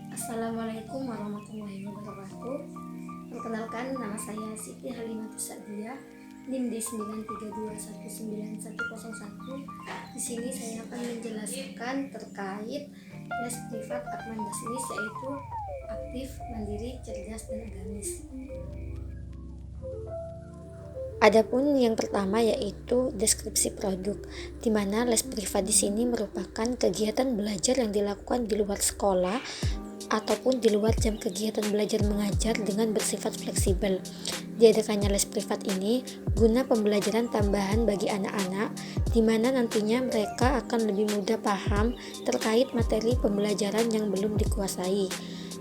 Assalamualaikum warahmatullahi wabarakatuh. Perkenalkan, nama saya Siti Halimatus Sa'diyah, NIM D932191101. Di sini saya akan menjelaskan terkait les privat Akman Dasmis, yaitu aktif, mandiri, cerdas, dan agamis. Adapun yang pertama yaitu deskripsi produk, di mana les privat di sini merupakan kegiatan belajar yang dilakukan di luar sekolah ataupun di luar jam kegiatan belajar mengajar dengan bersifat fleksibel. Diadakannya les privat ini guna pembelajaran tambahan bagi anak-anak, di mana nantinya mereka akan lebih mudah paham terkait materi pembelajaran yang belum dikuasai.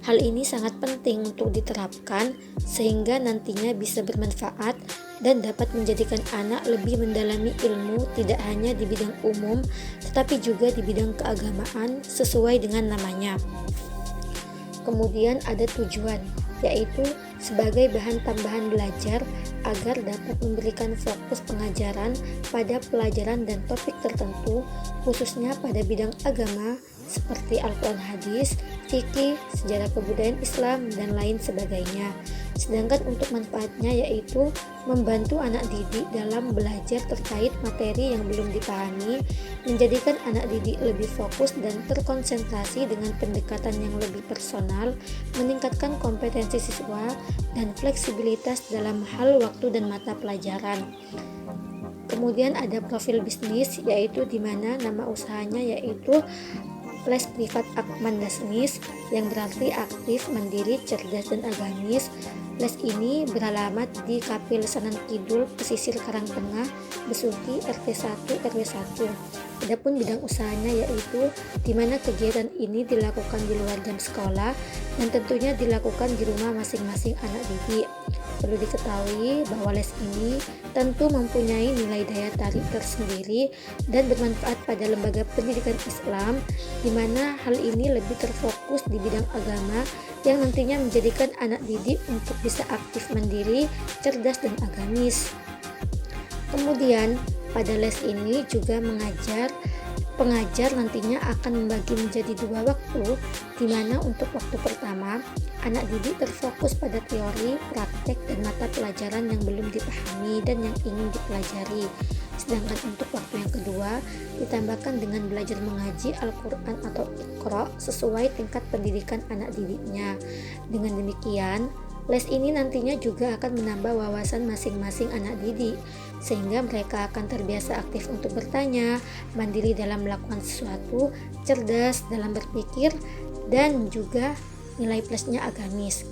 Hal ini sangat penting untuk diterapkan sehingga nantinya bisa bermanfaat dan dapat menjadikan anak lebih mendalami ilmu tidak hanya di bidang umum tetapi juga di bidang keagamaan sesuai dengan namanya. Kemudian ada tujuan, yaitu sebagai bahan tambahan belajar agar dapat memberikan fokus pengajaran pada pelajaran dan topik tertentu, khususnya pada bidang agama seperti Al-Quran Hadis, fikih, sejarah kebudayaan Islam, dan lain sebagainya. Sedangkan untuk manfaatnya yaitu membantu anak didik dalam belajar terkait materi yang belum dipahami, menjadikan anak didik lebih fokus dan terkonsentrasi dengan pendekatan yang lebih personal, meningkatkan kompetensi siswa, dan fleksibilitas dalam hal waktu dan mata pelajaran. Kemudian ada profil bisnis, yaitu di mana nama usahanya yaitu les privat Akman Dasmis, yang berarti aktif, mandiri, cerdas, dan agamis. Les ini beralamat di KP Lesanan Kidul, Pesisir Karangtengah, Besuki, RT 1 RW 1. Adapun bidang usahanya yaitu di mana kegiatan ini dilakukan di luar jam sekolah dan tentunya dilakukan di rumah masing-masing anak didik. Perlu diketahui bahwa les ini tentu mempunyai nilai daya tarik tersendiri dan bermanfaat pada lembaga pendidikan Islam, di mana hal ini lebih terfokus di bidang agama yang nantinya menjadikan anak didik untuk bisa aktif mandiri, cerdas, dan agamis. Kemudian pada les ini juga pengajar nantinya akan membagi menjadi 2 waktu, di mana untuk waktu pertama anak didik terfokus pada teori, praktek, dan mata pelajaran yang belum dipahami dan yang ingin dipelajari. Sedangkan untuk waktu yang kedua ditambahkan dengan belajar mengaji Al-Quran atau Iqra sesuai tingkat pendidikan anak didiknya. Dengan demikian, les ini nantinya juga akan menambah wawasan masing-masing anak didik, sehingga mereka akan terbiasa aktif untuk bertanya, mandiri dalam melakukan sesuatu, cerdas dalam berpikir, dan juga nilai plusnya agamis.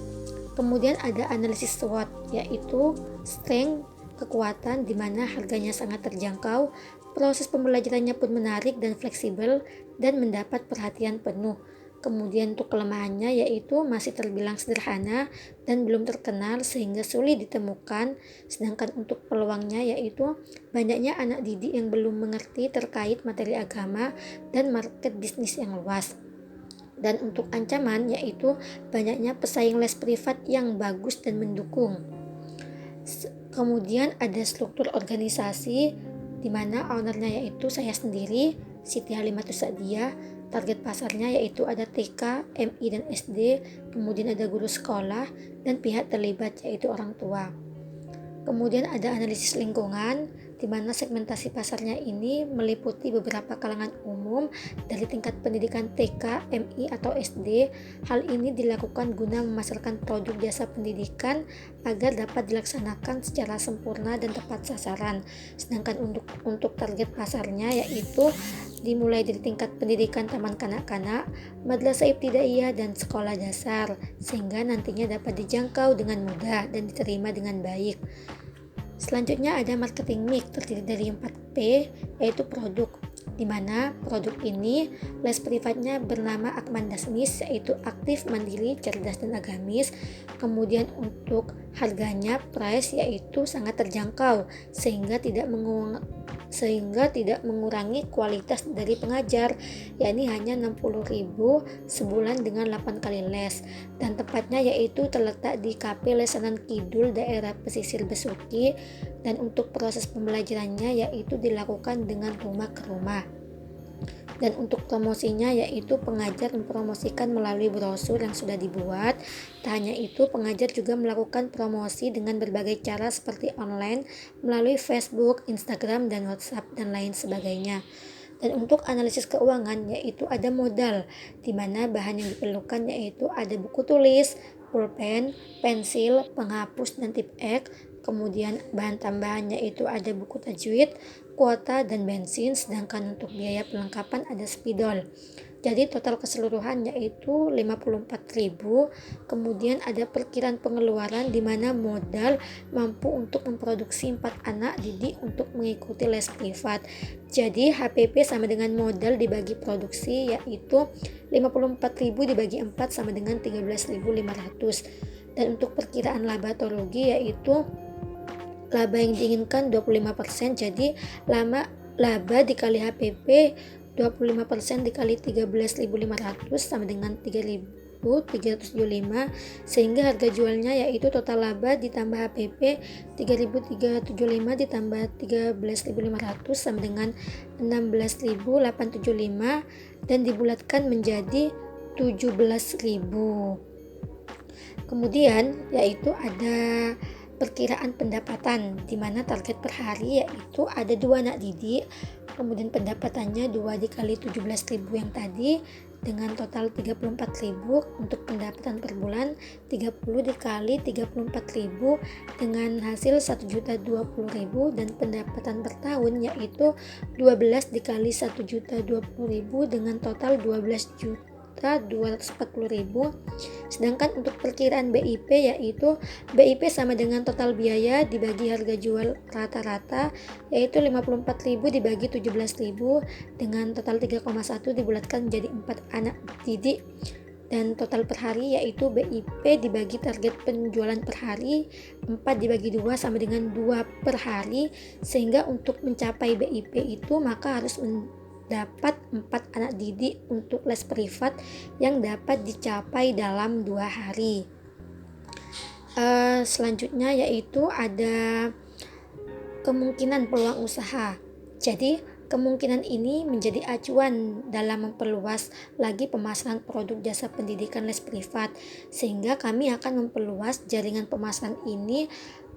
Kemudian ada analisis SWOT, yaitu strength, kekuatan, di mana harganya sangat terjangkau, proses pembelajarannya pun menarik dan fleksibel, dan mendapat perhatian penuh. Kemudian untuk kelemahannya yaitu masih terbilang sederhana dan belum terkenal sehingga sulit ditemukan. Sedangkan untuk peluangnya yaitu banyaknya anak didik yang belum mengerti terkait materi agama dan market bisnis yang luas. Dan untuk ancaman yaitu banyaknya pesaing les privat yang bagus dan mendukung. Kemudian ada struktur organisasi, di mana ownernya yaitu saya sendiri, Siti Halimatus Sa'diyah. Target pasarnya yaitu ada TK, MI, dan SD, kemudian ada guru sekolah, dan pihak terlibat yaitu orang tua. Kemudian ada analisis lingkungan, di mana segmentasi pasarnya ini meliputi beberapa kalangan umum dari tingkat pendidikan TK, MI, atau SD. Hal ini dilakukan guna memasarkan produk jasa pendidikan agar dapat dilaksanakan secara sempurna dan tepat sasaran. Sedangkan untuk target pasarnya yaitu dimulai dari tingkat pendidikan taman kanak-kanak, madrasah ibtidaiyah, dan sekolah dasar, sehingga nantinya dapat dijangkau dengan mudah dan diterima dengan baik. Selanjutnya ada marketing mix, terdiri dari 4P, yaitu produk, di mana produk ini les privatnya bernama Akman Dasmis, yaitu aktif, mandiri, cerdas, dan agamis. Kemudian untuk harganya price yaitu sangat terjangkau sehingga tidak mengurangi kualitas dari pengajar, yakni hanya 60.000 sebulan dengan 8 kali les, dan tempatnya yaitu terletak di KP Lesanan Kidul, daerah Pesisir Besuki, dan untuk proses pembelajarannya yaitu dilakukan dengan rumah ke rumah. Dan untuk promosinya yaitu pengajar mempromosikan melalui brosur yang sudah dibuat. Tak hanya itu, pengajar juga melakukan promosi dengan berbagai cara seperti online, melalui Facebook, Instagram, dan WhatsApp, dan lain sebagainya. Dan untuk analisis keuangan yaitu ada modal, di mana bahan yang diperlukan yaitu ada buku tulis, pulpen, pensil, penghapus, dan tip X. Kemudian bahan tambahan yaitu ada buku tajwid, kuota, dan bensin. Sedangkan untuk biaya perlengkapan ada spidol. Jadi total keseluruhan yaitu 54.000. Kemudian ada perkiraan pengeluaran di mana modal mampu untuk memproduksi 4 anak didik untuk mengikuti les privat. Jadi HPP sama dengan modal dibagi produksi yaitu 54.000 dibagi 4 sama dengan 13.500. Dan untuk perkiraan laba atau rugi yaitu laba yang diinginkan 25%, jadi laba dikali HPP 25% dikali 13.500 sama dengan 3.375, sehingga harga jualnya yaitu total laba ditambah HPP 3.375 ditambah 13.500 sama dengan 16.875 dan dibulatkan menjadi 17.000. Kemudian yaitu ada perkiraan pendapatan di mana target per hari yaitu ada 2 anak didik, kemudian pendapatannya 2 dikali 17.000 yang tadi dengan total 34.000. Untuk pendapatan per bulan 30 dikali 34.000 dengan hasil 1.020.000, dan pendapatan per tahun yaitu 12 dikali 1.020.000 dengan total 12.240.000. Sedangkan untuk perkiraan BIP yaitu BIP sama dengan total biaya dibagi harga jual rata-rata yaitu 54.000 dibagi 17.000 dengan total 3,1 dibulatkan menjadi 4 anak didik, dan total per hari yaitu BIP dibagi target penjualan per hari 4 dibagi 2 sama dengan 2 per hari, sehingga untuk mencapai BIP itu maka harus dapat 4 anak didik untuk les privat yang dapat dicapai dalam 2 hari. Selanjutnya yaitu ada kemungkinan peluang usaha. Jadi kemungkinan ini menjadi acuan dalam memperluas lagi pemasaran produk jasa pendidikan les privat, sehingga kami akan memperluas jaringan pemasaran ini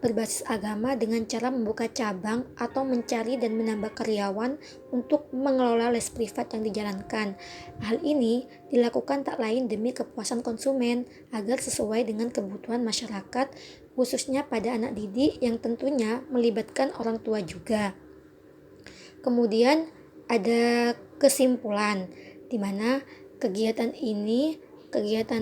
berbasis agama dengan cara membuka cabang atau mencari dan menambah karyawan untuk mengelola les privat yang dijalankan. Hal ini dilakukan tak lain demi kepuasan konsumen agar sesuai dengan kebutuhan masyarakat, khususnya pada anak didik yang tentunya melibatkan orang tua juga. Kemudian ada kesimpulan di mana kegiatan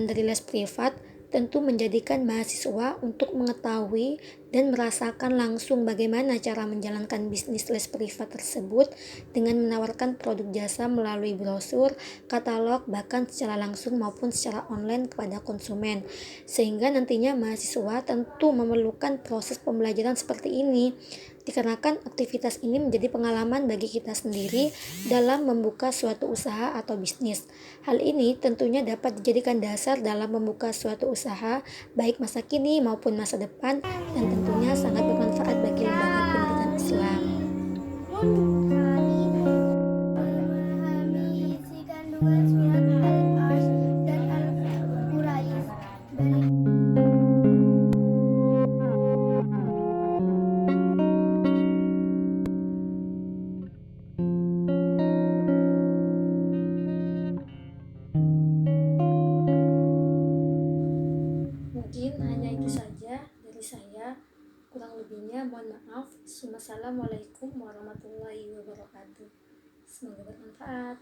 dari les privat tentu menjadikan mahasiswa untuk mengetahui dan merasakan langsung bagaimana cara menjalankan bisnis les privat tersebut dengan menawarkan produk jasa melalui brosur, katalog, bahkan secara langsung maupun secara online kepada konsumen. Sehingga nantinya mahasiswa tentu memerlukan proses pembelajaran seperti ini, dikarenakan aktivitas ini menjadi pengalaman bagi kita sendiri dalam membuka suatu usaha atau bisnis. Hal ini tentunya dapat dijadikan dasar dalam membuka suatu usaha baik masa kini maupun masa depan, dan tentunya sangat bermanfaat bagi lembaga pendidikan Islam. Memahami isi kandungan surat Al-Asr dan Al-Quraish dari Mungkin hanya itu saja dari saya. Kurang lebihnya mohon maaf. Wassalamualaikum warahmatullahi wabarakatuh. Semoga bermanfaat.